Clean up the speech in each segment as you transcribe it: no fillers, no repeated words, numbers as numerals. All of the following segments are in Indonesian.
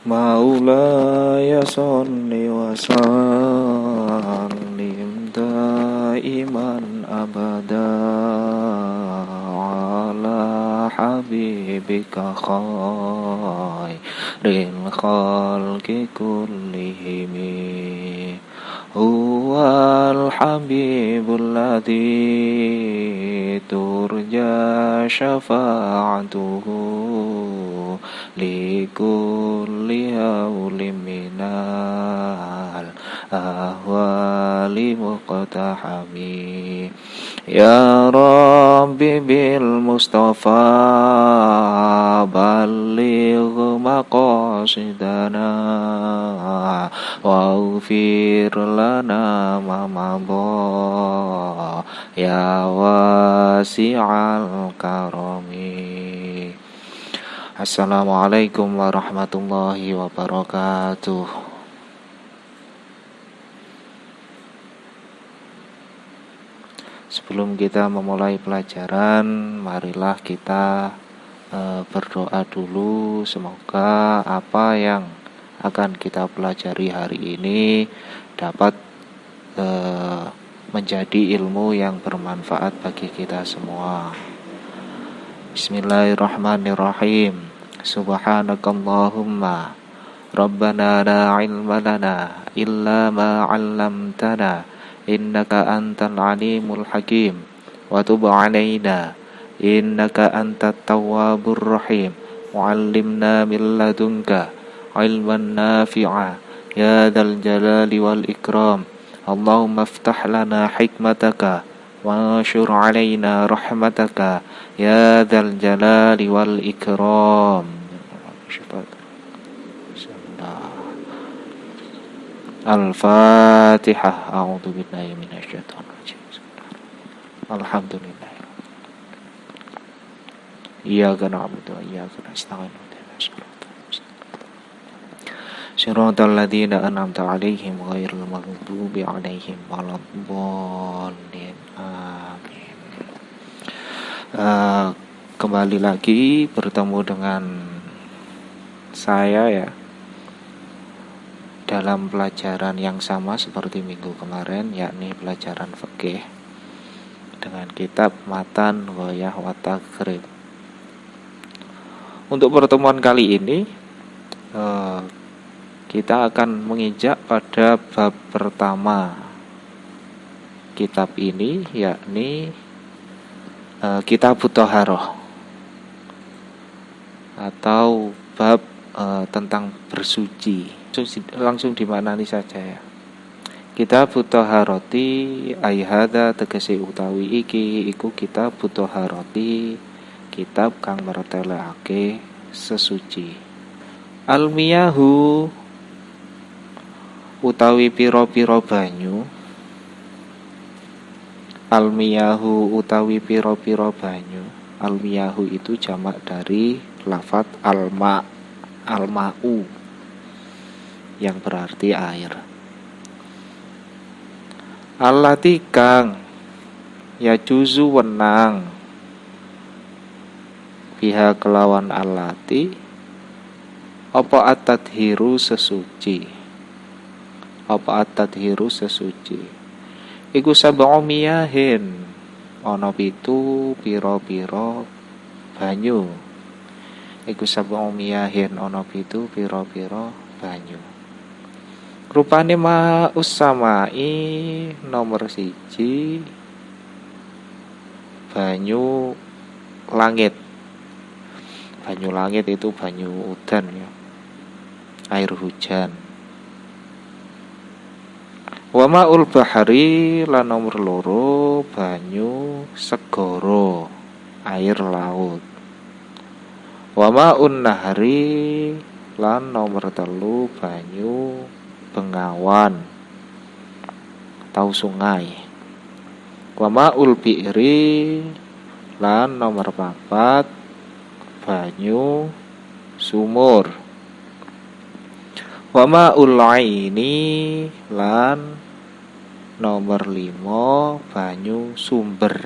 مولاي صل وسلم دائما أبدا على حبيبك خير الخلق كلهم هو الحبيب الذي ترجى شفاعته لكل هول من الأهوال مقتحم يا ربي بالمصطفى بلغ مقاصدنا واغفر لنا ما مضى يا واسع الكرم. Assalamualaikum warahmatullahi wabarakatuh. Sebelum kita memulai pelajaran, marilah kita berdoa dulu. Semoga apa yang akan kita pelajari hari ini dapat menjadi ilmu yang bermanfaat bagi kita semua. Bismillahirrahmanirrahim. Subhanakallahumma Rabbana la ilma lana illa ma 'allamtana innaka antal alimul hakim wa tub 'alaina innaka antat tawwabur rahim wa 'allimna min ladunka 'ilman nafi'a ya dzal jalali wal ikram. Allahumma iftah lana hikmataka wa anshur 'alaina rahmataka ya dzal jalali wal ikram. Al-Fatihah. A'udzu billahi minasyaitonir rajim. Alhamdulillah. Iyyaka na'budu wa iyyaka nasta'in. Shiratal ladzina an'amta 'alaihim ghairil maghdubi 'alaihim waladdallin. Amin. Kembali lagi bertemu dengan saya ya dalam pelajaran yang sama seperti minggu kemarin, yakni pelajaran fikih dengan kitab Matan Ghayah wa Taqrib. Untuk pertemuan kali ini kita akan menginjak pada bab pertama kitab ini, yakni Kitabut Thaharah atau bab tentang bersuci. Langsung dimaknani saja ya. Kitabut Thaharati ai hadza tegese utawi iki iku Kitabut Thaharati, kitab kang mertelekake sesuci. Almiyahu utawi pira-pira banyu. Almiyahu utawi pira-pira banyu. Almiyahu itu jamak dari lafaz alma, alma'u yang berarti air. Allati kang ya juzu wenang biha kelawan allati apa at-tadhiru sesuci. Apa at-tadhiru sesuci iku sab'u miyahin ana pitu pira-pira banyu. Iku sab'u miyahin ana pitu pira-pira banyu. Rupane ma'us samai nomor 1 banyu langit. Banyu langit itu banyu udan ya, air hujan. Wa ma'ul bahari lan nomor 2 banyu segara, air laut. Wa ma'un nahri lan nomor 3 banyu bengawan atau sungai. Wa ma'ul bi'ri lan nomor 4 banyu sumur. Wa ma'ul aini lan nomor 5 banyu sumber.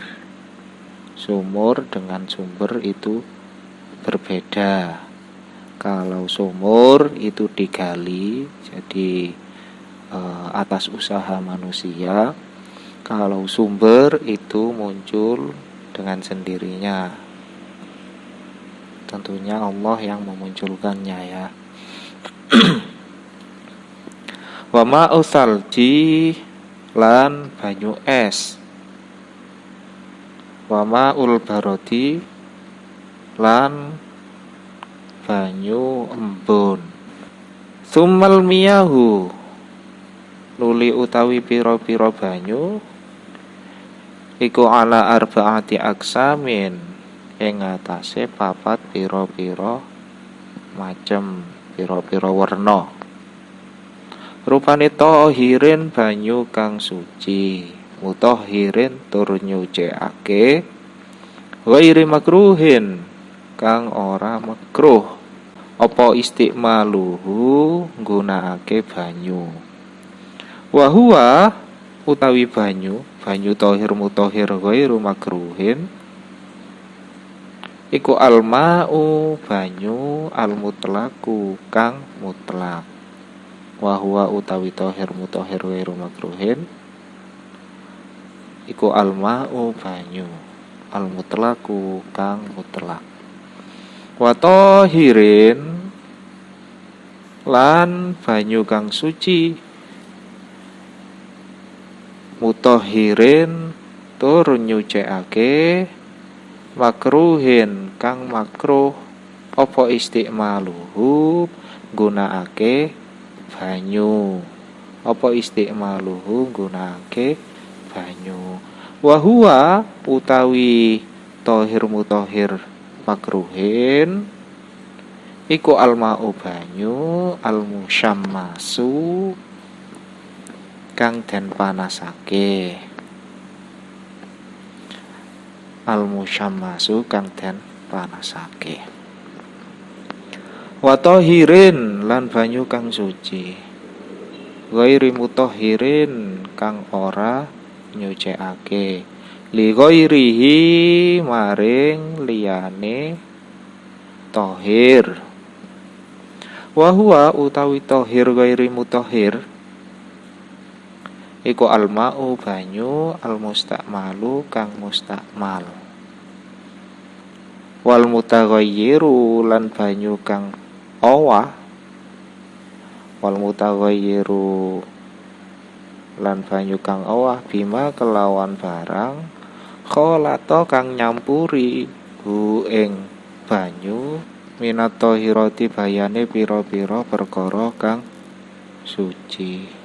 Sumur dengan sumber itu berbeda. Kalau sumur itu digali, jadi atas usaha manusia. Kalau sumber itu muncul dengan sendirinya. Tentunya Allah yang memunculkannya ya. Wa ma'u salji lan banyu es. Wa ma'ul barodi lan banyu embun. Summal miyahu nuli utawi pira-pira banyu iku ala arba'ati aksamin ing atase papat pira-pira macem, pira-pira werna. Rupane tahirin banyu kang suci, mutahirin tur nyucikake, ghairi makruhin kang ora makruh. Apa istiqmaluhu nggunakake banyu. Wa huwa utawi banyu tahir mutahhir ghairu makruhin iku alma'u banyu almutlaku kang mutlak. Wa huwa utawi tahir mutahhir ghairu makruhin iku alma'u banyu almutlaku kang mutlak. Wa tahirin lan banyu kang suci mutahhirin tur nyucikake makruhin kang makruh apa istiqmaluhu gunakake banyu wa huwa utawi tahir mutahhir makruhin iku alma'u banyu almusyammasu kang den panasake. Al-musyammasu kang den panasake. Wa tahirin lan banyu kang suci. Ghairi mutahhirin kang ora nyucikake. Li ghairihi maring liyane tahir. Wa huwa utawi tahir ghairi mutahhir iku alma'u banyu almustakmalu kang mustakmal. Wal mutaghayyiru lan banyu kang owah bima kelawan barang kholata kang nyampuri hu ing banyu minat tahirati bayane pira-pira perkara kang suci.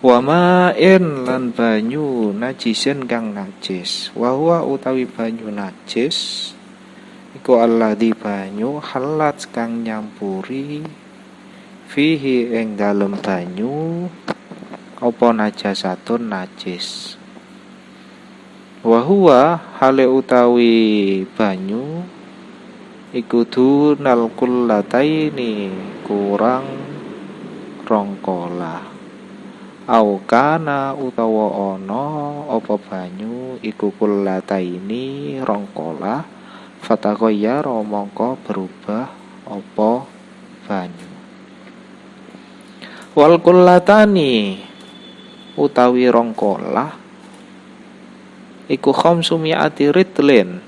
Wa ma'in lan banyu najisin kang najis. Wa huwa utawi banyu najis iku alladzi banyu halat kang nyampuri fihi ing dalem banyu apa najasatun najis. Wa huwa hale utawi banyu iku dunal kullataini kurang rongkola. Au kana utawa ana apa banyu iku kullataini rongkola fataghayyara mongko berubah apa banyu. Wal kullatani utawi rongkola iku khamsumi'ati ritlin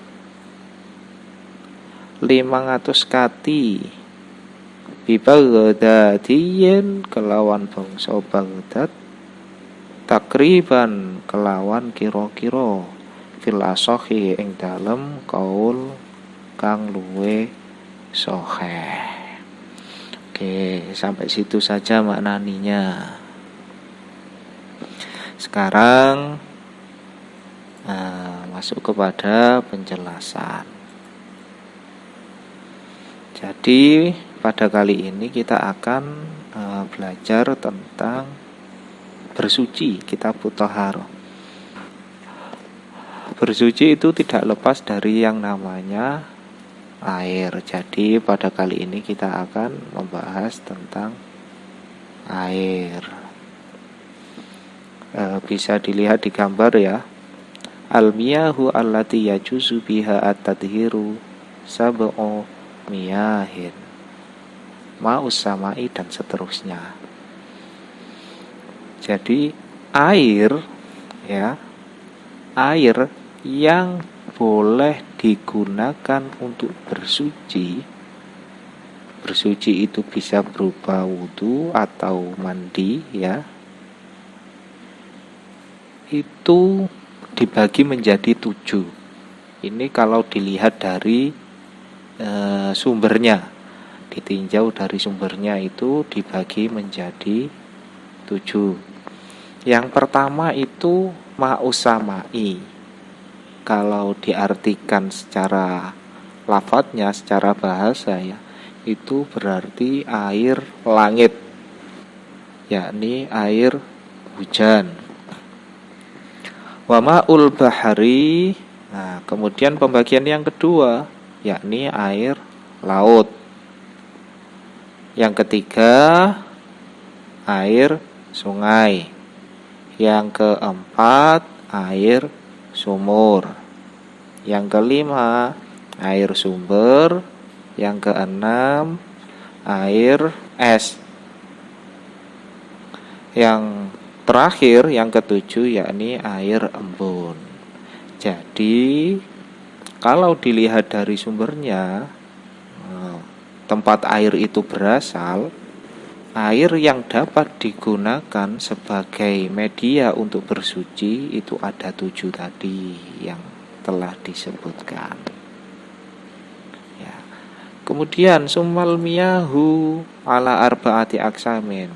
500 kati bibaghdadiyin kelawan bangsa Baghdad takriban kelawan kira-kira fil asohi ing dalem kaul kang luwe sahih. Oke, sampai situ saja maknaninya. Sekarang masuk kepada penjelasan. Jadi pada kali ini kita akan belajar tentang bersuci, kitab Thaharah. Bersuci itu tidak lepas dari yang namanya air. Jadi pada kali ini kita akan membahas tentang air. Bisa dilihat di gambar ya. Al-miyahu allati yajuzu biha at-tadhiru sab'u miyahin, ma'us sama'i, dan seterusnya. Jadi air, ya, air yang boleh digunakan untuk bersuci. Bersuci itu bisa berupa wudhu atau mandi, ya. Itu dibagi menjadi 7. Ini kalau dilihat dari sumbernya, ditinjau dari sumbernya itu dibagi menjadi 7. Yang pertama itu ma'usama'i. Kalau diartikan secara lafadznya, secara bahasa, ya, itu berarti air langit, yakni air hujan. Wa ma'ul bahari. Nah, kemudian pembagian yang kedua, yakni air laut. Yang ketiga, air sungai. Yang keempat, air sumur. Yang kelima, air sumber. Yang keenam, air es. Yang terakhir, yang ketujuh, yakni air embun. Jadi kalau dilihat dari sumbernya, tempat air itu berasal, air yang dapat digunakan sebagai media untuk bersuci itu ada 7 tadi yang telah disebutkan, ya. Kemudian summal miyahu ala arba'ati aksamin,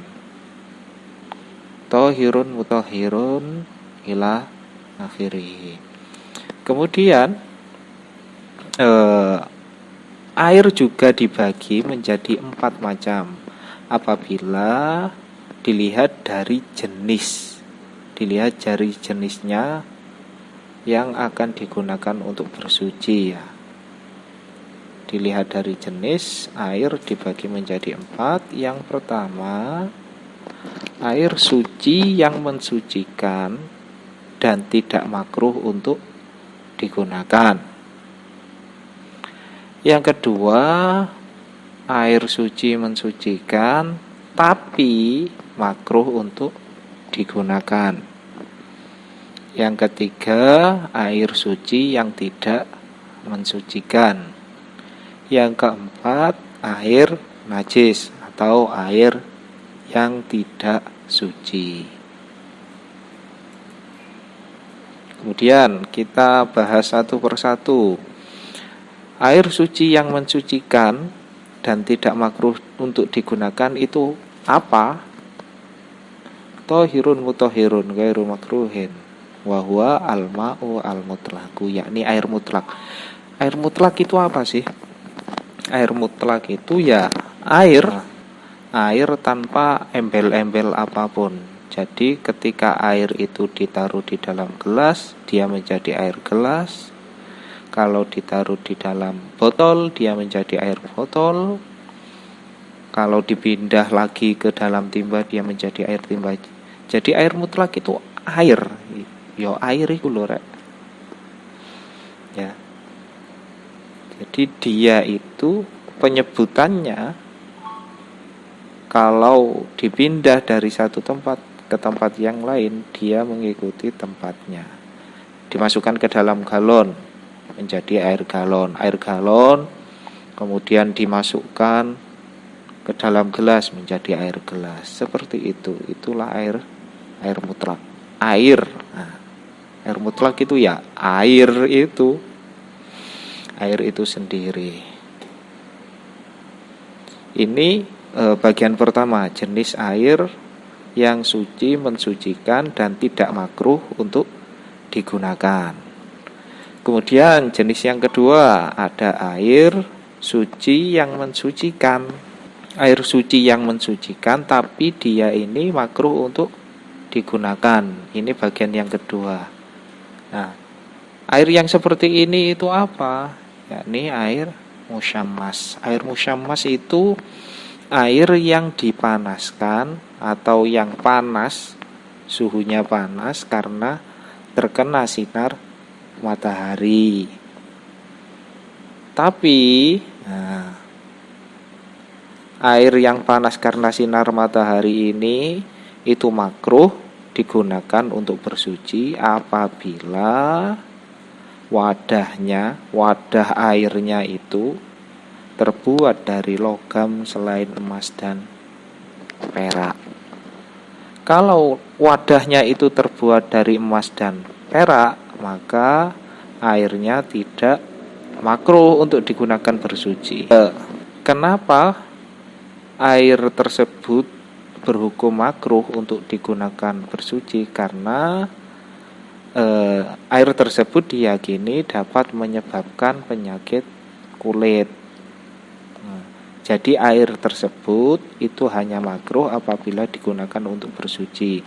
tohirun mutohirun ila akhirih. Kemudian air juga dibagi menjadi 4 macam apabila dilihat dari jenis. Dilihat dari jenisnya yang akan digunakan untuk bersuci, ya. Dilihat dari jenis, air dibagi menjadi 4. Yang pertama, air suci yang mensucikan dan tidak makruh untuk digunakan. Yang kedua, air suci mensucikan tapi makruh untuk digunakan. Yang ketiga, air suci yang tidak mensucikan. Yang keempat, air najis atau air yang tidak suci. Kemudian kita bahas satu persatu. Air suci yang mensucikan dan tidak makruh untuk digunakan itu apa? Tohirun mutohirun ghairu makruhin wa huwa al-ma'u al-mutlaqu, yakni air mutlak. Air mutlak itu apa sih? Air mutlak itu ya air tanpa embel-embel apapun. Jadi ketika air itu ditaruh di dalam gelas, dia menjadi air gelas. Kalau ditaruh di dalam botol, dia menjadi air botol. Kalau dipindah lagi ke dalam timba, dia menjadi air timba. Jadi air mutlak itu air. Yo air iku lho rek. Ya. Jadi dia itu penyebutannya kalau dipindah dari satu tempat ke tempat yang lain, dia mengikuti tempatnya. Dimasukkan ke dalam galon, menjadi air galon. Air galon kemudian dimasukkan ke dalam gelas, menjadi air gelas. Seperti itu. Itulah air mutlak. Air. Nah, air mutlak itu ya air itu. Air itu sendiri. Ini bagian pertama, jenis air yang suci, mensucikan dan tidak makruh untuk digunakan. Kemudian jenis yang kedua, ada air suci yang mensucikan. Air suci yang mensucikan tapi dia ini makruh untuk digunakan. Ini bagian yang kedua. Nah, air yang seperti ini itu apa? Yakni air musyammas. Air musyammas itu air yang dipanaskan atau yang panas, suhunya panas karena terkena sinar matahari. Tapi air yang panas karena sinar matahari ini itu makruh digunakan untuk bersuci apabila wadah airnya itu terbuat dari logam selain emas dan perak. Kalau wadahnya itu terbuat dari emas dan perak, maka airnya tidak makruh untuk digunakan bersuci. Kenapa air tersebut berhukum makruh untuk digunakan bersuci? Karena air tersebut diyakini dapat menyebabkan penyakit kulit. Jadi air tersebut itu hanya makruh apabila digunakan untuk bersuci.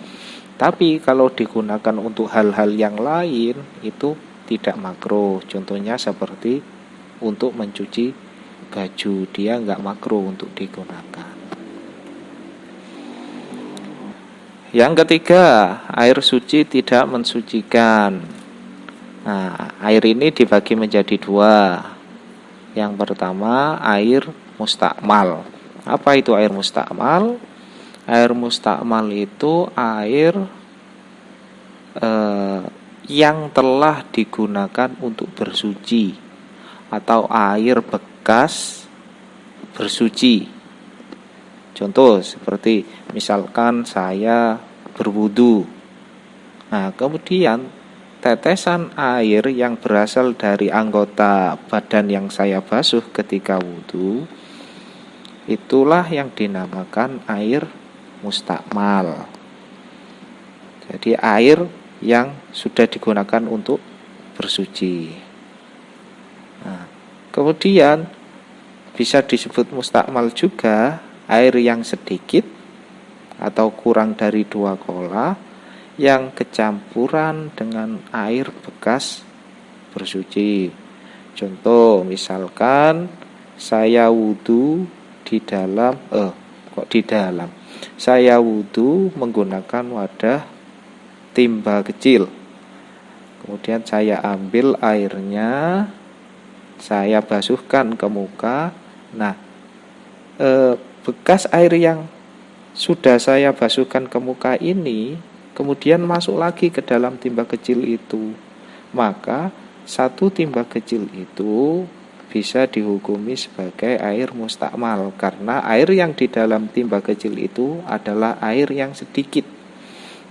Tapi kalau digunakan untuk hal-hal yang lain itu tidak makruh. Contohnya seperti untuk mencuci baju, dia nggak makruh untuk digunakan. Yang ketiga, air suci tidak mensucikan. Nah, air ini dibagi menjadi dua. Yang pertama, air mustakmal. Apa itu air mustakmal? Air mustakmal itu air yang telah digunakan untuk bersuci atau air bekas bersuci. Contoh seperti misalkan saya berwudu. Nah, kemudian tetesan air yang berasal dari anggota badan yang saya basuh ketika wudu, itulah yang dinamakan air mustakmal. Jadi air yang sudah digunakan untuk bersuci. Nah, kemudian bisa disebut mustakmal juga air yang sedikit atau kurang dari 2 kola yang kecampuran dengan air bekas bersuci. Contoh misalkan saya wudu saya wudu menggunakan wadah timba kecil. Kemudian saya ambil airnya, saya basuhkan ke muka. Nah, bekas air yang sudah saya basuhkan ke muka ini kemudian masuk lagi ke dalam timba kecil itu, maka satu timba kecil itu bisa dihukumi sebagai air mustakmal karena air yang di dalam timba kecil itu adalah air yang sedikit,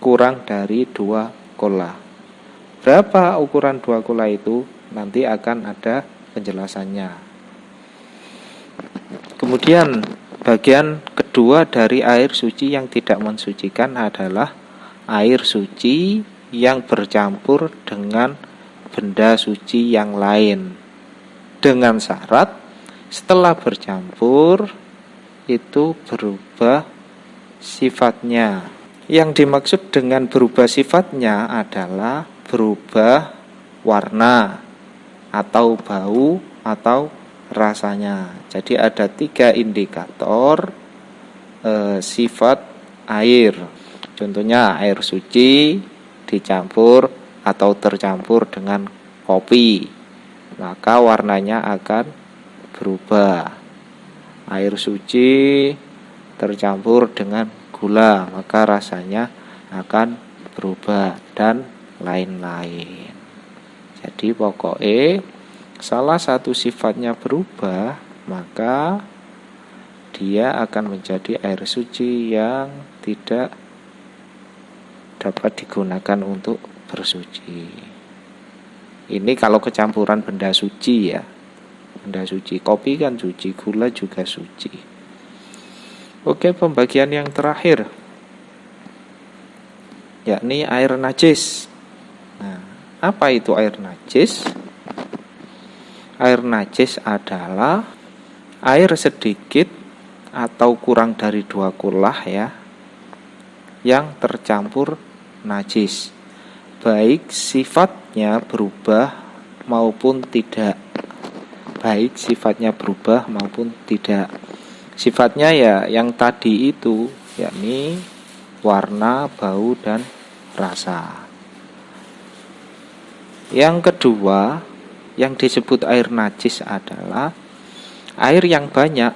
kurang dari 2 kola. Berapa ukuran 2 kola itu? Nanti akan ada penjelasannya. Kemudian bagian kedua dari air suci yang tidak mensucikan adalah air suci yang bercampur dengan benda suci yang lain, dengan syarat setelah bercampur itu berubah sifatnya. Yang dimaksud dengan berubah sifatnya adalah berubah warna atau bau atau rasanya. Jadi ada 3 indikator sifat air. Contohnya air suci dicampur atau tercampur dengan kopi, maka warnanya akan berubah. Air suci tercampur dengan gula, maka rasanya akan berubah dan lain-lain. Jadi pokoknya salah satu sifatnya berubah, maka dia akan menjadi air suci yang tidak dapat digunakan untuk bersuci. Ini kalau kecampuran benda suci ya. Benda suci, kopi kan suci, gula juga suci. Oke, pembagian yang terakhir yakni air najis. Nah, apa itu air najis? Air najis adalah air sedikit atau kurang dari 2 kolah ya, yang tercampur najis, baik sifatnya berubah maupun tidak. Sifatnya ya yang tadi itu, yakni warna, bau, dan rasa. Yang kedua yang disebut air najis adalah air yang banyak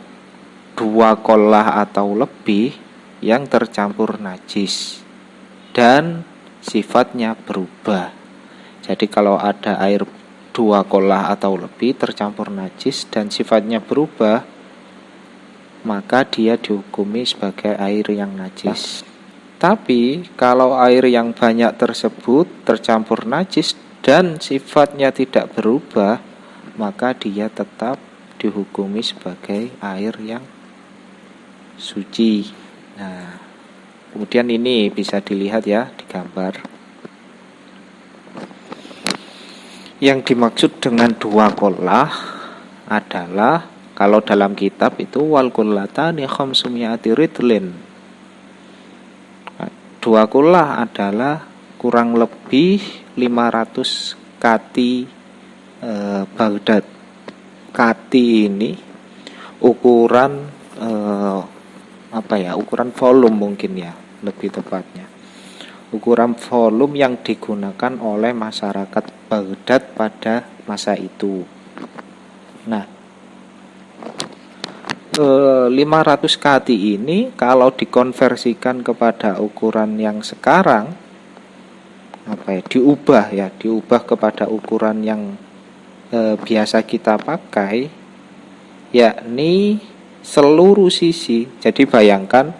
2 qolah atau lebih yang tercampur najis dan sifatnya berubah. Jadi kalau ada air 2 qolah atau lebih tercampur najis dan sifatnya berubah, maka dia dihukumi sebagai air yang najis. Tapi kalau air yang banyak tersebut tercampur najis dan sifatnya tidak berubah, maka dia tetap dihukumi sebagai air yang suci. Nah, kemudian ini bisa dilihat ya di gambar. Yang dimaksud dengan 2 qolah adalah kalau dalam kitab itu wal qullatani khamsumiyati ridlin. 2 qolah adalah kurang lebih 500 kati Baghdad. Kati ini ukuran ukuran volume mungkin ya, lebih tepatnya. Ukuran volume yang digunakan oleh masyarakat Baghdad pada masa itu. Nah, 500 kati ini kalau dikonversikan kepada ukuran yang sekarang diubah kepada ukuran yang biasa kita pakai, yakni seluruh sisi. Jadi bayangkan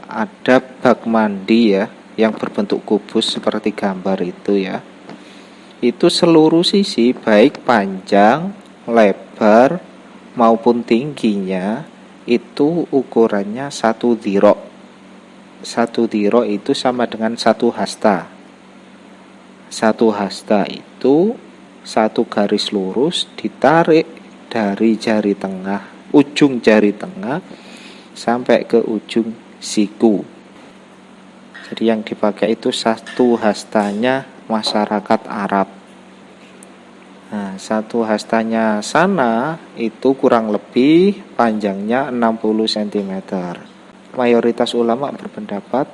ada bak mandi ya yang berbentuk kubus seperti gambar itu ya. Itu seluruh sisi baik panjang, lebar maupun tingginya itu ukurannya 1 dhira'. 1 dhira' itu sama dengan 1 hasta. 1 hasta itu 1 garis lurus ditarik dari jari tengah, ujung jari tengah sampai ke ujung siku. Jadi yang dipakai itu 1 hastanya masyarakat Arab. Nah, 1 hastanya sana itu kurang lebih panjangnya 60 cm. Mayoritas ulama berpendapat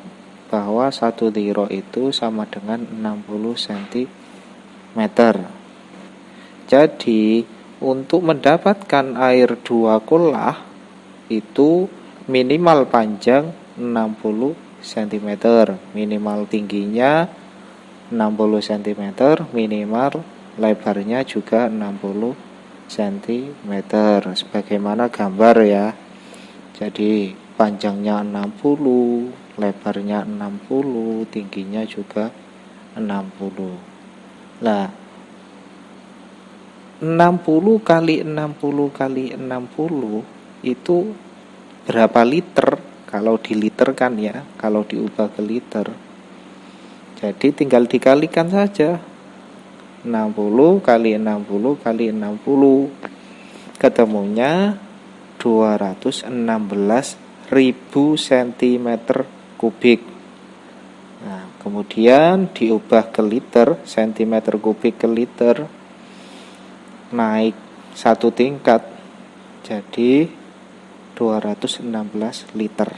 bahwa 1 dhira' itu sama dengan 60 cm. Jadi untuk mendapatkan air 2 qolah itu minimal panjang 60 cm, minimal tingginya 60 cm, minimal lebarnya juga 60 cm sebagaimana gambar ya. Jadi panjangnya 60, lebarnya 60, tingginya juga 60. Nah, 60 kali 60 kali 60 itu berapa liter? Kalau diliterkan ya, kalau diubah ke liter. Jadi tinggal dikalikan saja. 60 kali 60 kali 60 ketemunya 216.000 cm kubik. Nah, kemudian diubah ke liter, cm kubik ke liter, naik 1 tingkat jadi 216 liter.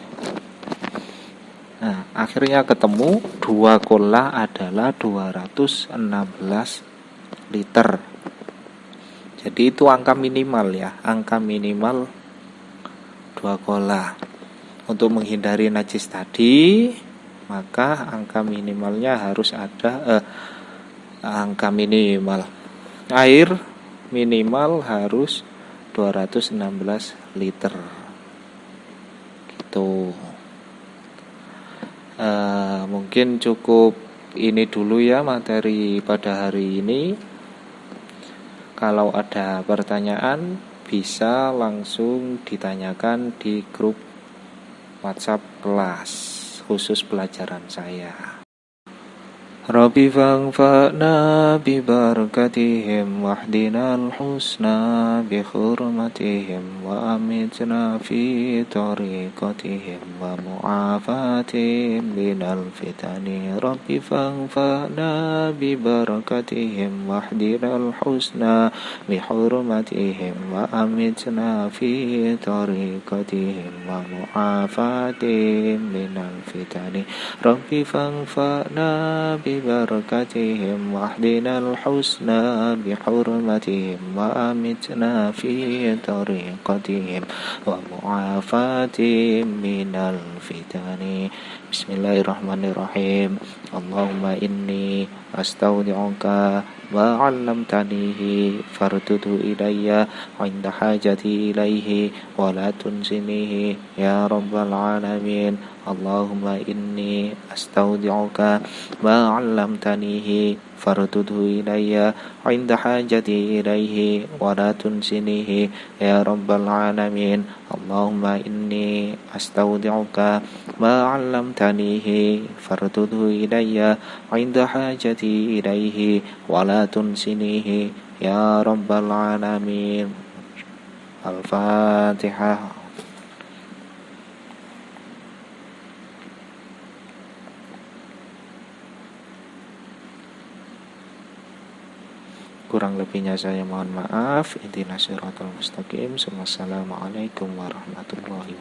Nah, akhirnya ketemu 2 qolah adalah 216 liter. Jadi itu angka minimal ya, angka minimal 2 qolah. Untuk menghindari najis tadi, maka angka minimalnya harus ada angka minimal air minimal harus 216 liter. Gitu. Mungkin cukup ini dulu ya materi pada hari ini. Kalau ada pertanyaan bisa langsung ditanyakan di grup WhatsApp kelas khusus pelajaran saya. Rabbi fa'na bi barakatihim wahdinal husna bi hurmatihim wa amitna fi tariqatihim wa mu'afatihim minal fitani. Rabbi fa'na bi barakatihim wahdinal husna bi hurmatihim wa amitna fi tariqatihim wa mu'afatihim minal fitani. Rabbi fa'na bi ببركتهم واهدنا الحسنى بحرمتهم وأمتنا في طريقتهم ومعافاتهم من الفتن بسم الله الرحمن الرحيم اللهم إني أستودعك ما علمتنيه فارده إلي عند حاجتي إليه ولا تنسنيه يا رب العالمين اللهم إني أستودعك ما علمتنيه فارده إلي عند حاجتي إليه ولا تنسنيه يا رب العالمين اللهم إني أستودعك ما علمتنيه فارده إلي عند حاجتي إليه ولا تنسنيه يا رب العالمين الفاتحة. Kurang lebihnya saya mohon maaf. Ihdinas siratal mustaqim. Wassalamualaikum warahmatullahi wabarakatuh.